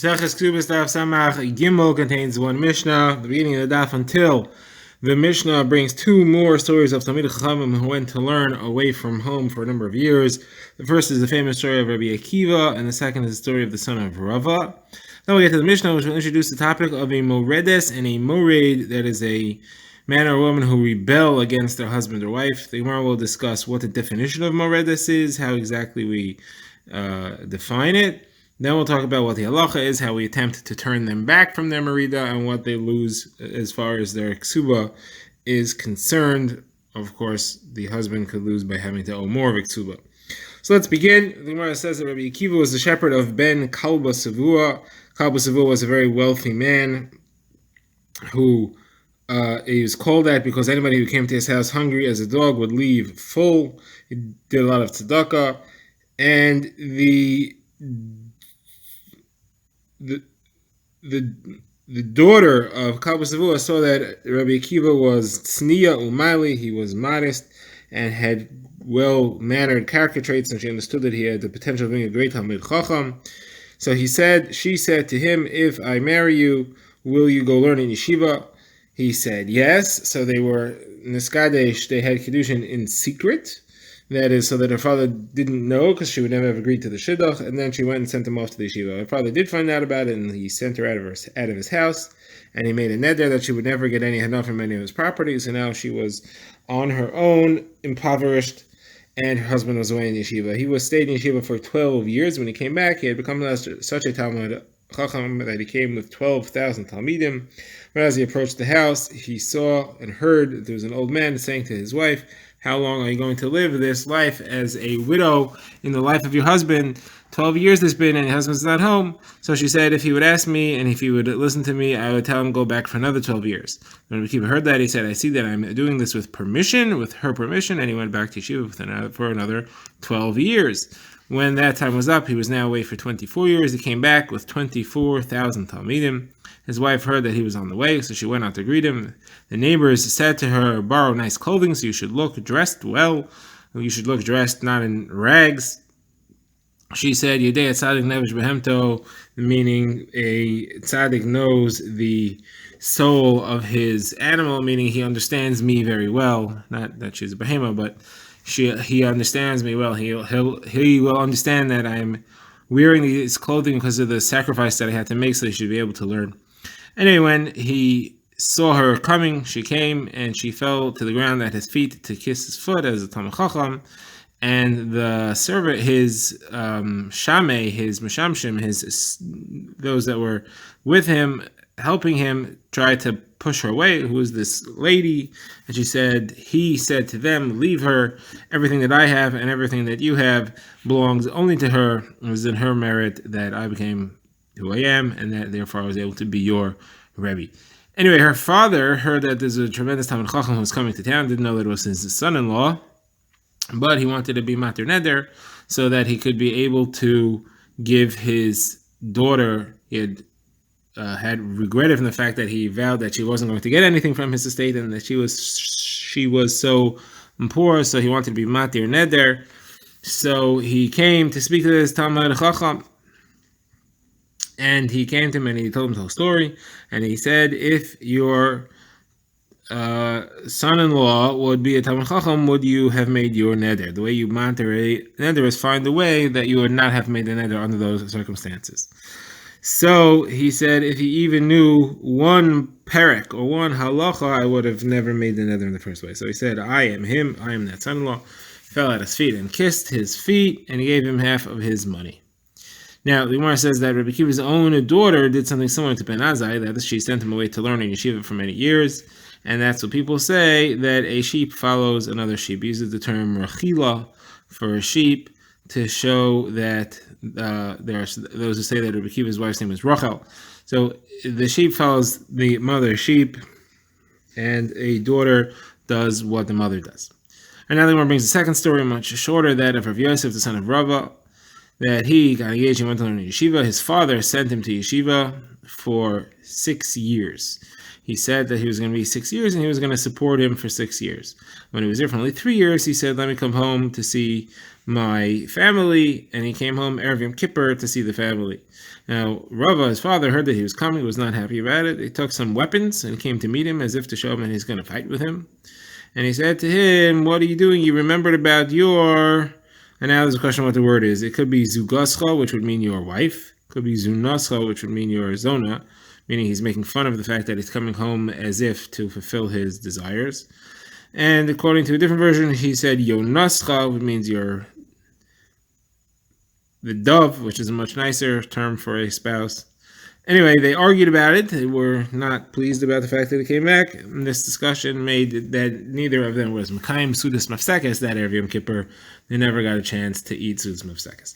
Kesubos Daf Samach Gimel contains one Mishnah. The beginning of the Daf until the Mishnah brings two more stories of Talmidei Chachamim who went to learn away from home for a number of years. The first is the famous story of Rabbi Akiva, and the second is the story of the son of Rava. Then we get to the Mishnah, which will introduce the topic of a moredes and a mored, that is a man or woman who rebel against their husband or wife. The Gemara will discuss what the definition of moredes is, how exactly we define it. Then we'll talk about what the halacha is, how we attempt to turn them back from their merida, and what they lose as far as their ksuba is concerned. Of course, the husband could lose by having to owe more of a ksuba. So let's begin. The Gemara says that Rabbi Akiva was the shepherd of Ben Kalba Savua. Kalba Savua was a very wealthy man who he was called that because anybody who came to his house hungry as a dog would leave full. He did a lot of tzedakah, and the daughter of Kalba Savua saw that Rabbi Akiva was tzniya umali, he was modest and had well-mannered character traits, and she understood that he had the potential of being a great Talmid Chacham. So she said to him, "If I marry you, will you go learn in yeshiva?" He said yes. So they were niskadesh, they had kedushin in secret. That is, so that her father didn't know, because she would never have agreed to the shidduch, and then she went and sent him off to the yeshiva. Her father did find out about it, and he sent her out of his house, and he made a neder that she would never get any hanaf from any of his properties, and now she was on her own, impoverished, and her husband was away in yeshiva. He stayed in yeshiva for 12 years. When he came back, he had become such a Talmud Chacham that he came with 12,000 Talmidim. But as he approached the house, he saw and heard that there was an old man saying to his wife, "How long are you going to live this life as a widow in the life of your husband? 12 years has been, and your husband's not home." So she said, if he would ask me and if he would listen to me, I would tell him go back for another 12 years. When Akiva heard that, he said, "I see that I'm doing this with her permission," and he went back to yeshiva for another 12 years. When that time was up, he was now away for 24 years. He came back with 24,000 Talmidim. His wife heard that he was on the way, so she went out to greet him. The neighbors said to her, "Borrow nice clothing, so you should look dressed well. You should look dressed not in rags." She said, "Yedei tzadik nevesh behemto," meaning a tzadik knows the soul of his animal, meaning he understands me very well. Not that she's a behema, but he understands me well. He will understand that I'm wearing these clothing because of the sacrifice that I had to make, so he should be able to learn. Anyway, when he saw her coming, she came and she fell to the ground at his feet to kiss his foot as a Talmid Chacham. And the servant, his shamei, his meshamshim, those that were with him, helping him, tried to push her away. Who is this lady? And he said to them, "Leave her. Everything that I have and everything that you have belongs only to her. It was in her merit that I became who I am, and that therefore I was able to be your Rebbe." Anyway, her father heard that there's a tremendous Talmid Chacham who was coming to town. Didn't know that it was his son-in-law, but he wanted to be matir neder so that he could be able to give his daughter. He had regretted from the fact that he vowed that she wasn't going to get anything from his estate, and that she was so poor, so he wanted to be matir neder. So he came to speak to this Talmid Chacham, and he came to him and he told him the whole story, and he said, "If your son-in-law would be a Talmid Chacham, would you have made your neder? The way you matir a neder is find a way that you would not have made the neder under those circumstances." So he said, if he even knew one perek or one halacha, I would have never made the neder in the first place. So he said, "I am him, I am that son-in-law," fell at his feet and kissed his feet, and he gave him half of his money. Now, the Gemara says that Rabbi Akiva's own daughter did something similar to Ben Azai, that she sent him away to learn in yeshiva for many years, and that's what people say, that a sheep follows another sheep. He uses the term rachila for a sheep to show that there are those who say that Rabbi Akiva's wife's name is Rachel. So the sheep follows the mother sheep, and a daughter does what the mother does. And now the Gemara brings the second story, much shorter, that of Rav Yosef, the son of Rava, that he got engaged and went to learn in yeshiva. His father sent him to yeshiva for 6 years. He said that he was going to be 6 years and he was going to support him for 6 years. When he was there for only 3 years, he said, "Let me come home to see my family, and he came home Erev Yom Kippur to see the family. Now, Rava, his father, heard that he was coming, was not happy about it. He took some weapons and came to meet him as if to show him that he's going to fight with him. And he said to him, what are you doing? You remembered about your... And now there's a question what the word is. It could be Zugascha, which would mean your wife. It could be Zunascha, which would mean your Zona, meaning he's making fun of the fact that he's coming home as if to fulfill his desires. And according to a different version, he said Yonascha, which means the dove, which is a much nicer term for a spouse. Anyway, they argued about it. They were not pleased about the fact that it came back. And this discussion made that neither of them was Mekayim Sudas Mafsekes that Erev Yom Kippur. They never got a chance to eat Sudas Mafsekes.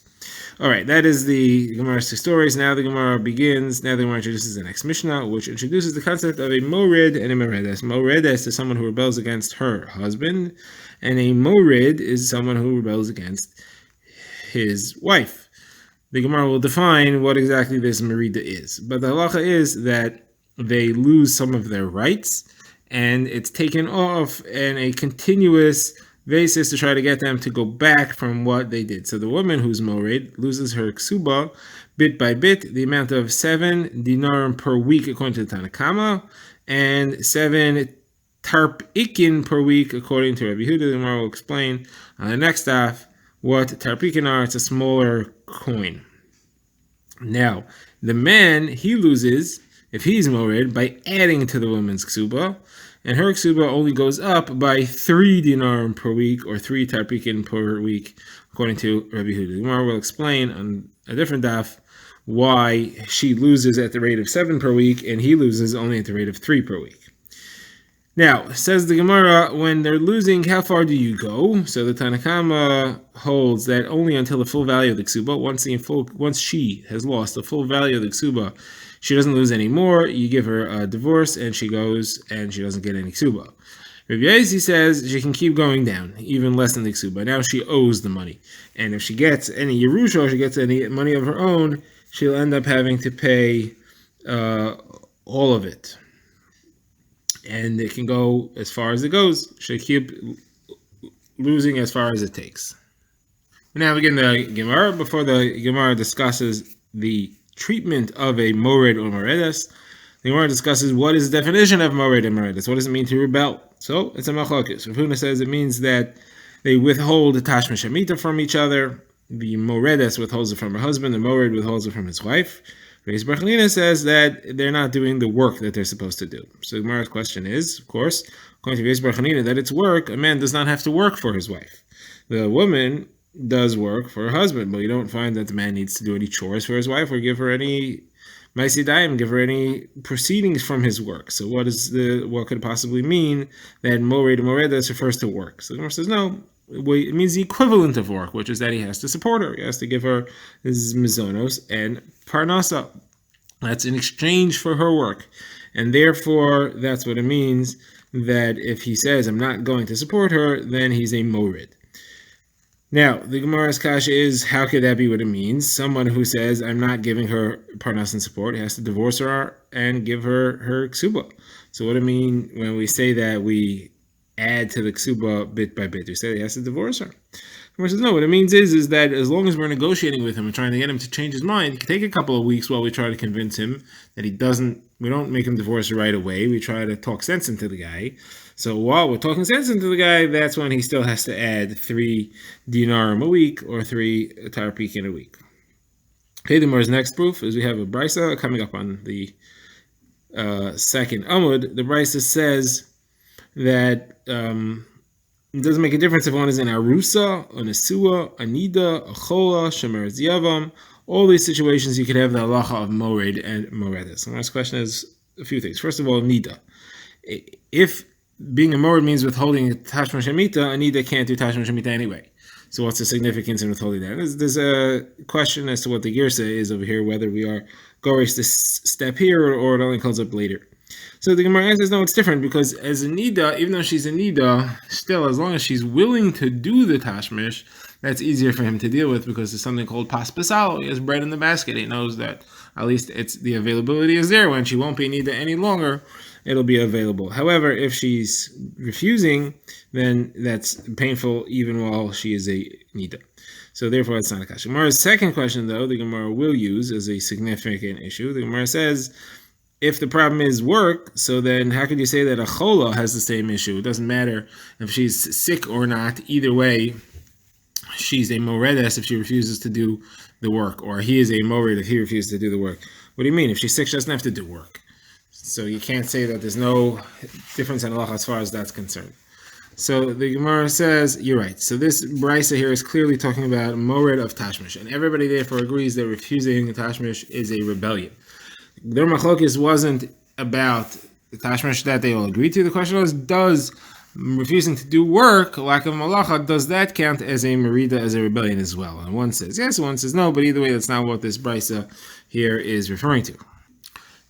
All right, that is the Gemara's two stories. Now the Gemara begins. Now the Gemara introduces the next Mishnah, which introduces the concept of a morid and a moredes. Moredes is someone who rebels against her husband, and a morid is someone who rebels against his wife. The Gemara will define what exactly this merida is. But the halacha is that they lose some of their rights, and it's taken off in a continuous basis to try to get them to go back from what they did. So the woman who's morid loses her ksuba bit by bit, the amount of 7 dinarim per week according to the Tanakama, and 7 tarpikin per week according to Rabbi Yehuda. The Gemara will explain on the next daf what tarpikin are. It's a smaller coin. Now, the man, he loses, if he's morid, by adding to the woman's ksuba, and her ksuba only goes up by 3 dinarim per week, or 3 tarpikin per week, according to Rabbi Yehuda. The Gemara will explain on a different daf why she loses at the rate of 7 per week, and he loses only at the rate of 3 per week. Now, says the Gemara, when they're losing, how far do you go? So the Tanakama holds that only until the full value of the ksuba. Once she has lost the full value of the ksuba, she doesn't lose any more. You give her a divorce, and she goes, and she doesn't get any ksuba. Rabbi Yaisi says she can keep going down, even less than the ksuba. Now she owes the money, and if she gets any yerusha, or she gets any money of her own, she'll end up having to pay all of it. And it can go as far as it goes. She'll keep losing as far as it takes. Now we begin the Gemara. Before the Gemara discusses the treatment of a morid or moredes, the Gemara discusses what is the definition of morid and moredes. What does it mean to rebel? So it's a machlokes. Rav Huna says it means that they withhold the tashmish hamita from each other. The moredes withholds it from her husband. The morid withholds it from his wife. Reis Barchanina says that they're not doing the work that they're supposed to do. So the Gemara's question is, of course, according to Reis Barchanina, that it's work. A man does not have to work for his wife. The woman does work for her husband, but you don't find that the man needs to do any chores for his wife or give her any maisidayim, give her any proceedings from his work. So what could it possibly mean that mored and moredes refers to work? So the Gemara says no. It means the equivalent of work, which is that he has to support her. He has to give her his mizonos and parnasa. That's in exchange for her work. And therefore, that's what it means that if he says, I'm not going to support her, then he's a morid. Now, the Gemara's kasha is, how could that be what it means? Someone who says, I'm not giving her parnas and support, he has to divorce her and give her ksuba. So what do I mean when we say that we add to the ksuba bit by bit? We say he has to divorce her. Gemara says, no, what it means is that as long as we're negotiating with him and trying to get him to change his mind, it can take a couple of weeks while we try to convince him that we don't make him divorce her right away. We try to talk sense into the guy. So while we're talking sense into the guy, that's when he still has to add 3 dinarim a week or 3 tarpikin a week. Okay, the Gemara's next proof is we have a brisa coming up on the second Amud. The brisa says that it doesn't make a difference if one is in arusa, a nesua, a nida, a chola, shemer yavam. All these situations you could have the halacha of mored and moredes. The next question is a few things. First of all, nida. If being a mored means withholding tashma shemita, a nida can't do tashma shemita anyway. So what's the significance in withholding that? There's a question as to what the girsa is over here, whether we are gorish this step here or it only comes up later. So the Gemara answers, no, it's different, because as a nida, even though she's a nida, still, as long as she's willing to do the tashmish, that's easier for him to deal with, because there's something called pas pasal. He has bread in the basket. He knows that at least the availability is there when she won't be nida any longer, it'll be available. However, if she's refusing, then that's painful even while she is a nida. So therefore, it's not a kasha. Gemara's second question, though, the Gemara will use as a significant issue. The Gemara says, if the problem is work, so then how could you say that a chola has the same issue? It doesn't matter if she's sick or not. Either way, she's a moredes if she refuses to do the work, or he is a mored if he refuses to do the work. What do you mean? If she's sick, she doesn't have to do work. So you can't say that there's no difference in halacha as far as that's concerned. So the Gemara says, you're right. So this brisa here is clearly talking about mored of tashmish, and everybody therefore agrees that refusing tashmish is a rebellion. Their machlokes wasn't about the tashmish that they all agreed to. The question was, does refusing to do work, lack of malacha, does that count as a merida, as a rebellion as well? And one says yes, one says no, but either way, that's not what this brisa here is referring to.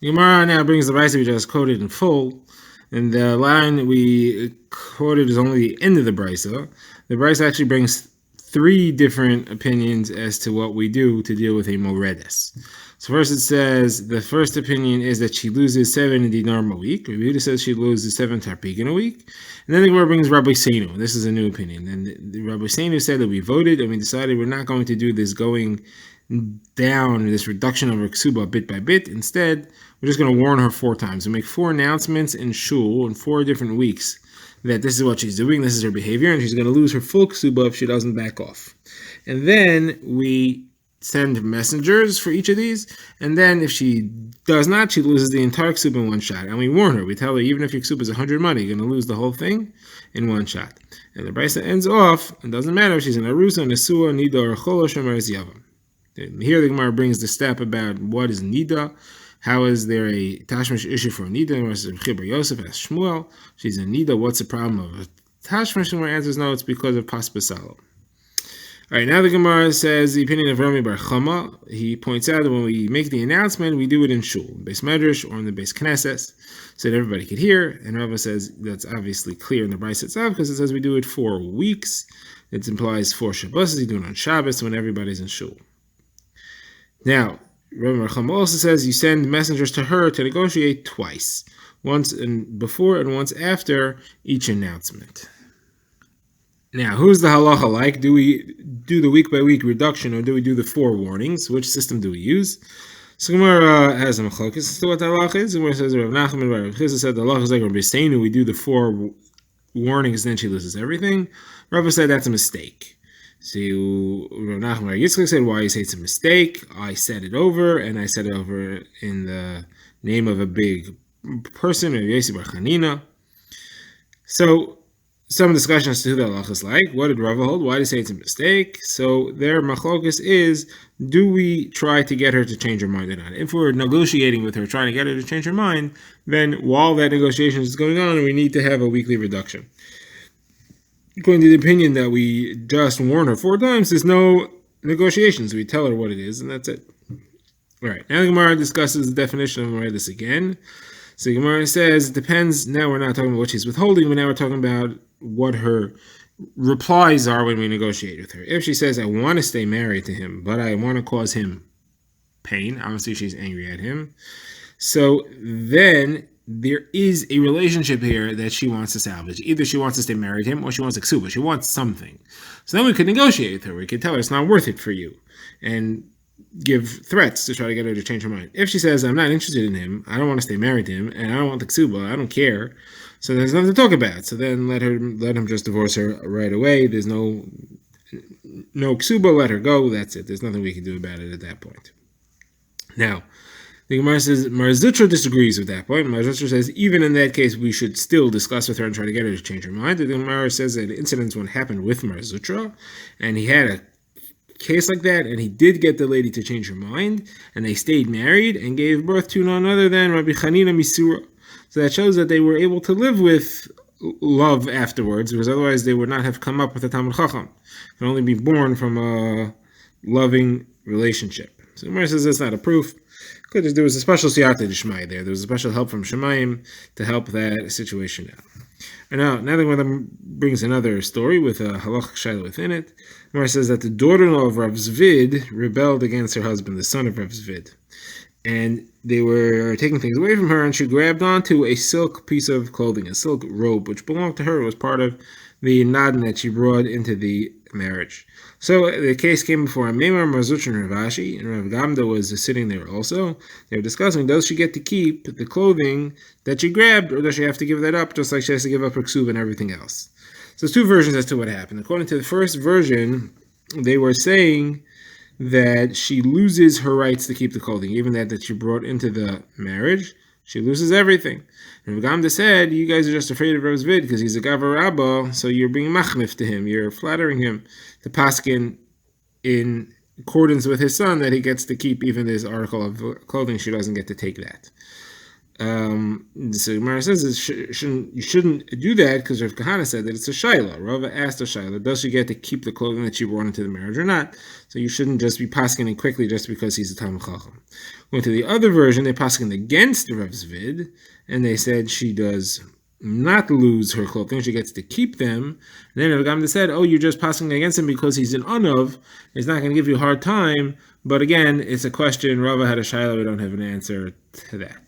The Gemara now brings the brisa we just quoted in full, and the line we quoted is only the end of the brisa. The brisa actually brings three different opinions as to what we do to deal with a moredes. So first it says, the first opinion is that she loses 7 dinar a week. Rabbi Yehuda says she loses 7 tarpik a week. And then the Gemara brings Rabbi Seinu. This is a new opinion. And the Rabbi Seinu said that we voted and we decided we're not going to do this going down, this reduction of her ksuba bit by bit. Instead, we're just going to warn her 4 times. We make 4 announcements in shul in 4 different weeks that this is what she's doing, this is her behavior, and she's going to lose her full ksuba if she doesn't back off. And then we send messengers for each of these, and then if she does not, she loses the entire ksuba in one shot. And we warn her, we tell her, even if your ksuba is 100 money, you're going to lose the whole thing in one shot. And the brisa ends off, it doesn't matter if she's an arusa, nesua, nida, or cholo, shemeres yavam. Here the Gemara brings the step about what is nida. How is there a tashmish issue for a nida? Chibur Yosef asks Shmuel, she's a nida, what's the problem of a tashmish? And our answer is no, it's because of paspasalo. All right, now the Gemara says the opinion of Rami Bar Chama. He points out that when we make the announcement, we do it in shul, in Beis Medrash or in the Beis Knesset, so that everybody could hear. And Rava says that's obviously clear in the brisa itself because it says we do it 4 weeks. It implies 4 Shabbos. You do it on Shabbos when everybody's in shul. Now, Rami Bar Chama also says you send messengers to her to negotiate twice, once before and once after each announcement. Now, who's the halacha like? Do we do the week-by-week reduction, or do we do the 4 warnings? Which system do we use? So Gemara has a machlokes as to what the halacha is. Gemara says Rav Nachman bar Rav Chizah said the halacha is like Rabbi Seinu. We do the 4 warnings, then she loses everything. Rav said that's a mistake. So Rav Nachman bar Yitzchak said, why you say it's a mistake? I said it over, and I said it over in the name of a big person, Rav Yossi bar Chanina. So some discussion as to who the halacha is like. What did Rava hold? Why did he say it's a mistake? So their machlokus is, do we try to get her to change her mind or not? If we're negotiating with her, trying to get her to change her mind, then while that negotiation is going on, we need to have a weekly reduction. According to the opinion that we just warn her 4 times, there's no negotiations. We tell her what it is, and that's it. All right, now the Gemara discusses the definition of moredes again. So Gemara says, it depends, now we're not talking about what she's withholding, but now we're talking about what her replies are when we negotiate with her. If she says, I want to stay married to him, but I want to cause him pain, obviously she's angry at him, so then there is a relationship here that she wants to salvage. Either she wants to stay married to him, or she wants a ksuba, she wants something. So then we could negotiate with her, we could tell her it's not worth it for you, and give threats to try to get her to change her mind. If she says, I'm not interested in him, I don't want to stay married to him, and I don't want the ksuba, I don't care, so there's nothing to talk about. So then let him just divorce her right away. There's no ksuba, let her go, that's it. There's nothing we can do about it at that point. Now, the Gemara says, Mar Zutra disagrees with that point. Mar Zutra says, even in that case, we should still discuss with her and try to get her to change her mind. The Gemara says that incidents one happened with Mar Zutra, and he had a case like that, and he did get the lady to change her mind, and they stayed married and gave birth to none other than Rabbi Chanina Misura. So that shows that they were able to live with love afterwards, because otherwise they would not have come up with a Talmud Chacham. It can only be born from a loving relationship. So Gemara says that's not a proof. Because there was a special siyata d'shmai there. There was a special help from Shemayim to help that situation out. And now the Gemara brings another story with a halach shaila within it. The Gemara says that the daughter-in-law of Rav Zvid rebelled against her husband, the son of Rav Zvid. and they were taking things away from her, and she grabbed onto a silk piece of clothing, a silk robe, which belonged to her. It was part of the nadin that she brought into the marriage. So the case came before Meimar, Marzuch, and Rav Ashi, and Rav Gamda was sitting there also. They were discussing, does she get to keep the clothing that she grabbed, or does she have to give that up, just like she has to give up her ksuba and everything else? So there's two versions as to what happened. According to the first version, they were saying that she loses her rights to keep the clothing, even that she brought into the marriage. She loses everything. And Rav Gamda said, you guys are just afraid of Rav Zvid because he's a Gavar Rabba, so you're being machmif to him. You're flattering him to paskin in accordance with his son that he gets to keep even this article of clothing. She doesn't get to take that. So Gemara says you shouldn't do that because Rav Kahana said that it's a shaila. Rava asked a shaila, does she get to keep the clothing that she brought into the marriage or not? So you shouldn't just be paskening quickly just because he's a Talmid Chacham. Going to the other version, they paskened against Rav Zvid, and they said she does not lose her clothing, she gets to keep them. And then Rav Gamda said, oh, you're just passing against him because he's an unav, he's not going to give you a hard time. But again, it's a question. Rava had a shaila, we don't have an answer to that.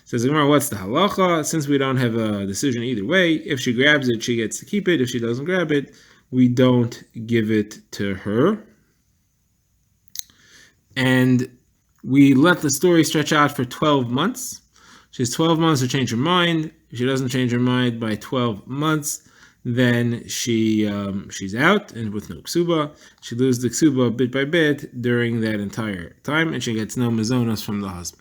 Says the Gemara, what's the halacha? Since we don't have a decision either way, if she grabs it, she gets to keep it. If she doesn't grab it, we don't give it to her. And we let the story stretch out for 12 months. She has 12 months to change her mind. If she doesn't change her mind by 12 months, then she's out and with no ksuba. She loses the ksuba bit by bit during that entire time, and she gets no mazonos from the husband.